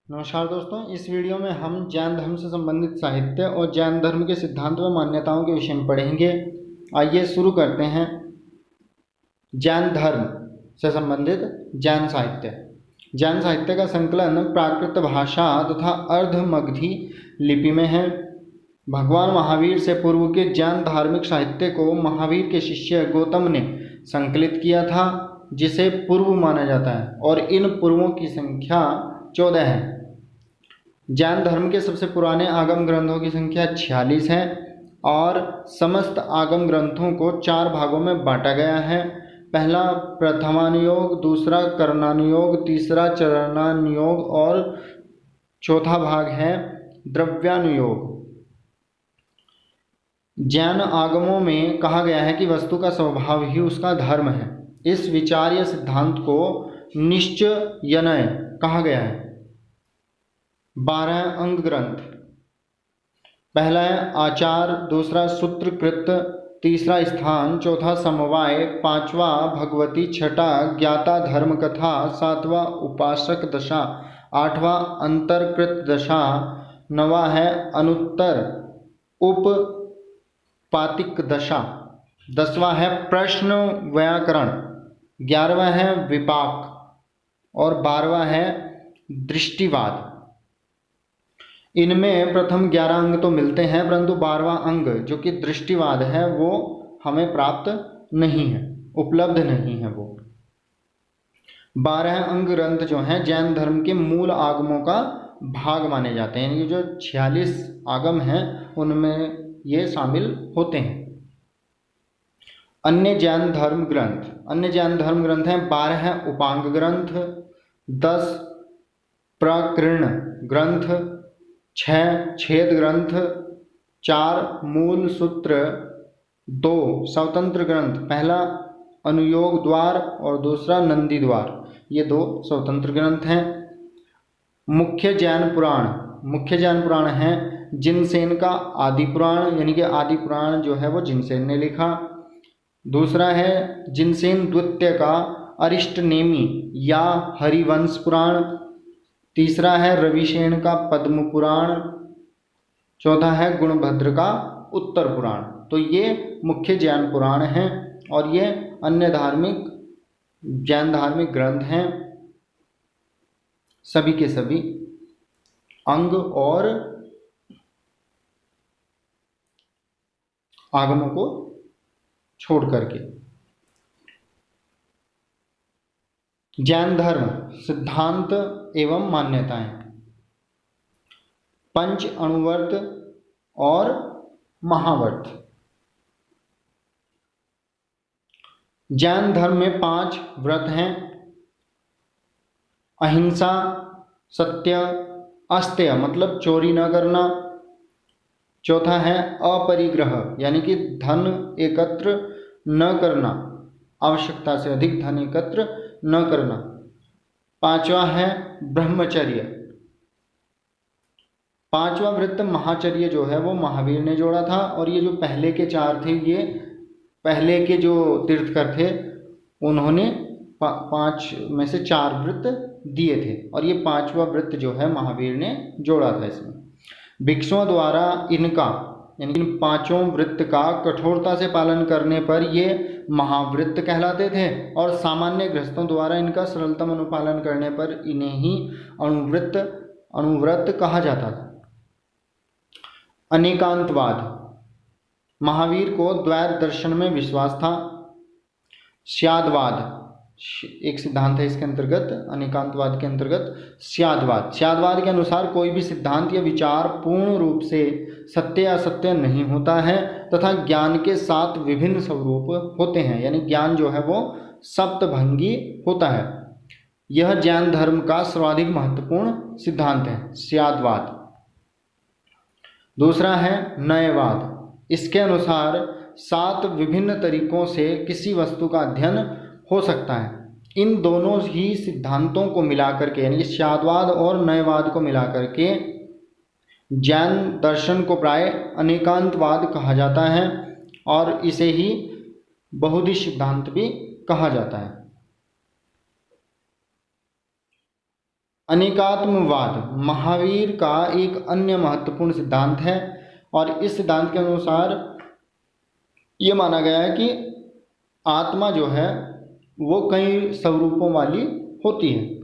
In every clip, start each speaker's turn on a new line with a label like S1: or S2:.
S1: नमस्कार दोस्तों, इस वीडियो में हम जैन धर्म से संबंधित साहित्य और जैन धर्म के सिद्धांत व मान्यताओं के विषय में पढ़ेंगे। आइए शुरू करते हैं। जैन धर्म से संबंधित जैन साहित्य। जैन साहित्य का संकलन प्राकृत भाषा तथा अर्धमगधी लिपि में है। भगवान महावीर से पूर्व के जैन धार्मिक साहित्य को महावीर के शिष्य गौतम ने संकलित किया था, जिसे पूर्व माना जाता है, और इन पूर्वों की संख्या 14 है। जैन धर्म के सबसे पुराने आगम ग्रंथों की संख्या 46 है और समस्त आगम ग्रंथों को 4 भागों में बांटा गया है। पहला प्रथमानुयोग, दूसरा करणानुयोग, तीसरा चरणानुयोग और चौथा भाग है द्रव्यानुयोग। जैन आगमों में कहा गया है कि वस्तु का स्वभाव ही उसका धर्म है। इस विचार या सिद्धांत को निश्चयनय कहा गया है। 12 अंग ग्रंथ। पहला है आचार, दूसरा सूत्रकृत, तीसरा स्थान, चौथा समवाय, पांचवा भगवती, छठा ज्ञाता धर्म कथा, सातवां उपासक दशा, आठवां अंतर्कृत दशा, नवा है अनुत्तर उपपातिक दशा, 10वां है प्रश्न व्याकरण, 11वां है विपाक और 12वां है दृष्टिवाद। इनमें प्रथम 11 अंग तो मिलते हैं, परंतु 12वां अंग जो कि दृष्टिवाद है वो हमें प्राप्त नहीं है, उपलब्ध नहीं है। वो 12 अंग ग्रंथ जो हैं जैन धर्म के मूल आगमों का भाग माने जाते हैं। यानी कि जो 46 आगम हैं उनमें ये शामिल होते हैं। अन्य जैन धर्म ग्रंथ हैं 12 हैं उपांग ग्रंथ, 10 प्रकीर्ण ग्रंथ, 6 छेद ग्रंथ, 4 मूल सूत्र, 2 स्वतंत्र ग्रंथ, पहला अनुयोग द्वार और दूसरा नंदी द्वार, ये 2 स्वतंत्र ग्रंथ हैं। मुख्य जैन पुराण हैं जिनसेन का आदि पुराण, यानी कि आदि पुराण जो है वो जिनसेन ने लिखा। दूसरा है जिनसेन द्वितीय का अरिष्टनेमी या हरिवंश पुराण। तीसरा है रविसेन का पद्म पुराण। चौथा है गुणभद्र का उत्तर पुराण। तो ये मुख्य जैन पुराण हैं और ये अन्य जैन धार्मिक ग्रंथ हैं। सभी के सभी अंग और आगमों को छोड़ करके। जैन धर्म सिद्धांत एवं मान्यताएं। पंच अणुव्रत और महाव्रत। जैन धर्म में 5 व्रत हैं। अहिंसा, सत्य, अस्तेय मतलब चोरी न करना। चौथा है अपरिग्रह, यानी कि धन एकत्र न करना, आवश्यकता से अधिक धन एकत्र न करना। 5वां है ब्रह्मचर्य। 5वां व्रत महाचर्य जो है वो महावीर ने जोड़ा था, और ये जो पहले के 4 थे, ये पहले के जो तीर्थकर थे उन्होंने 5 में से 4 व्रत दिए थे, और ये 5वां व्रत जो है महावीर ने जोड़ा था। इसमें भिक्षुओं द्वारा इनका यानी इन 5 व्रत का कठोरता से पालन करने पर ये महाव्रत कहलाते थे, और सामान्य गृहस्थों द्वारा इनका सरलतम अनुपालन करने पर इन्हें ही अणुव्रत कहा जाता था। अनेकांतवाद। महावीर को द्वैत दर्शन में विश्वास था। स्यादवाद एक सिद्धांत है इसके अंतर्गत, अनेकांतवाद के अंतर्गत स्यादवाद के अनुसार कोई भी सिद्धांत या विचार पूर्ण रूप से सत्य या असत्य नहीं होता है तथा ज्ञान के 7 विभिन्न स्वरूप होते हैं, यानी ज्ञान जो है वो सप्तभंगी होता है। यह जैन धर्म का सर्वाधिक महत्वपूर्ण सिद्धांत है, स्यादवाद। दूसरा है नयवाद। इसके अनुसार 7 विभिन्न तरीकों से किसी वस्तु का अध्ययन हो सकता है। इन दोनों ही सिद्धांतों को मिलाकर के, यानी स्यादवाद और नयवाद को मिलाकर के जैन दर्शन को प्राय अनेकांतवाद कहा जाता है, और इसे ही बहुदिश सिद्धांत भी कहा जाता है। अनेकात्मवाद महावीर का एक अन्य महत्वपूर्ण सिद्धांत है और इस सिद्धांत के अनुसार ये माना गया है कि आत्मा जो है वो कई स्वरूपों वाली होती है।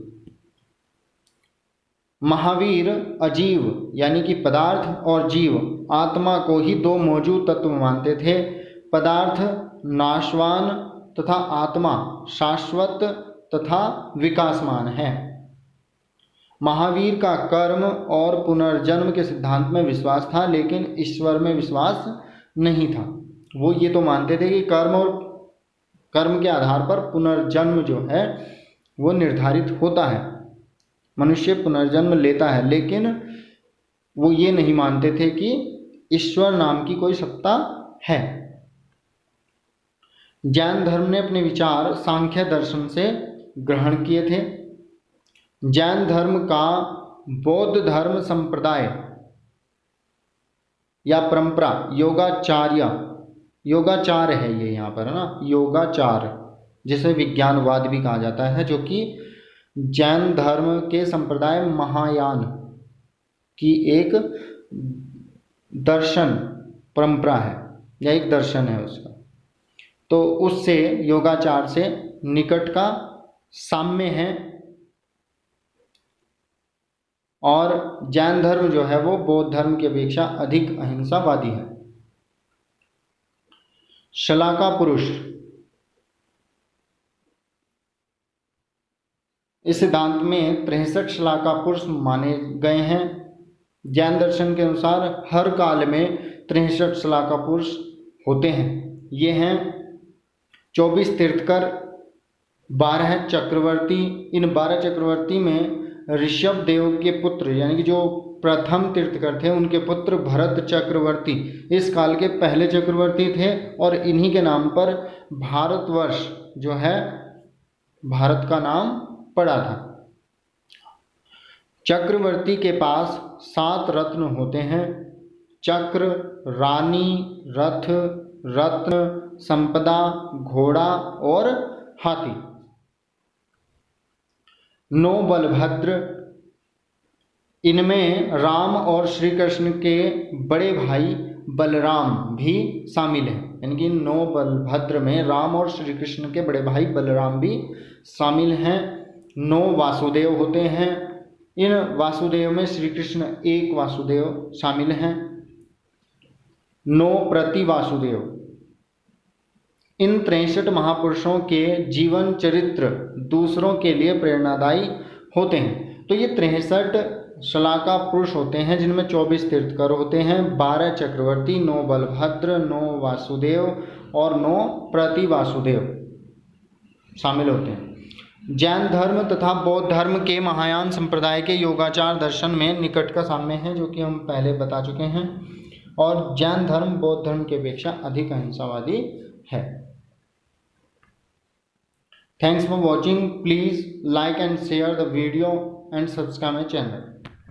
S1: महावीर अजीव यानी कि पदार्थ और जीव आत्मा को ही दो मौजूद तत्व मानते थे। पदार्थ नाशवान तथा आत्मा शाश्वत तथा विकासमान है। महावीर का कर्म और पुनर्जन्म के सिद्धांत में विश्वास था, लेकिन ईश्वर में विश्वास नहीं था। वो ये तो मानते थे कि कर्म के आधार पर पुनर्जन्म जो है वो निर्धारित होता है, मनुष्य पुनर्जन्म लेता है, लेकिन वो ये नहीं मानते थे कि ईश्वर नाम की कोई सत्ता है। जैन धर्म ने अपने विचार सांख्य दर्शन से ग्रहण किए थे। जैन धर्म का बौद्ध धर्म संप्रदाय या परंपरा योगाचार है, ये यहाँ पर है ना, योगाचार जिसे विज्ञानवाद भी कहा जाता है, जो कि जैन धर्म के संप्रदाय महायान की एक दर्शन परंपरा है या एक दर्शन है उसका। तो उससे योगाचार से निकट का साम्य है और जैन धर्म जो है वो बौद्ध धर्म की अपेक्षा अधिक अहिंसावादी है। शलाका पुरुष, इस सिद्धांत में 63 शलाका पुरुष माने गए हैं। जैन दर्शन के अनुसार हर काल में 63 शलाका पुरुष होते हैं। ये हैं 24 तीर्थकर, 12 चक्रवर्ती। इन 12 चक्रवर्ती में ऋषभ देव के पुत्र यानी कि जो प्रथम तीर्थकर थे उनके पुत्र भरत चक्रवर्ती इस काल के पहले चक्रवर्ती थे और इन्हीं के नाम पर भारतवर्ष जो है भारत का नाम पड़ा था। चक्रवर्ती के पास 7 रत्न होते हैं: चक्र, रानी, रथ, रत्न, संपदा, घोड़ा और हाथी। 9 बलभद्र, इनमें राम और श्री कृष्ण के बड़े भाई बलराम भी शामिल हैं। यानी कि 9 बलभद्र में राम और श्री कृष्ण के बड़े भाई बलराम भी शामिल हैं। 9 वासुदेव होते हैं। इन वासुदेव में श्री कृष्ण एक वासुदेव शामिल हैं। 9 प्रति वासुदेव। इन 63 महापुरुषों के जीवन चरित्र दूसरों के लिए प्रेरणादायी होते हैं। तो ये 63 शलाका पुरुष होते हैं जिनमें 24 तीर्थकर होते हैं, 12 चक्रवर्ती, 9 बलभद्र, 9 वासुदेव और 9 प्रति वासुदेव शामिल होते हैं। जैन धर्म तथा बौद्ध धर्म के महायान संप्रदाय के योगाचार दर्शन में निकट का साम्य है, जो कि हम पहले बता चुके हैं, और जैन धर्म बौद्ध धर्म की अपेक्षा अधिक अहिंसावादी है। Thanks for watching. Please like and share the video and subscribe my channel.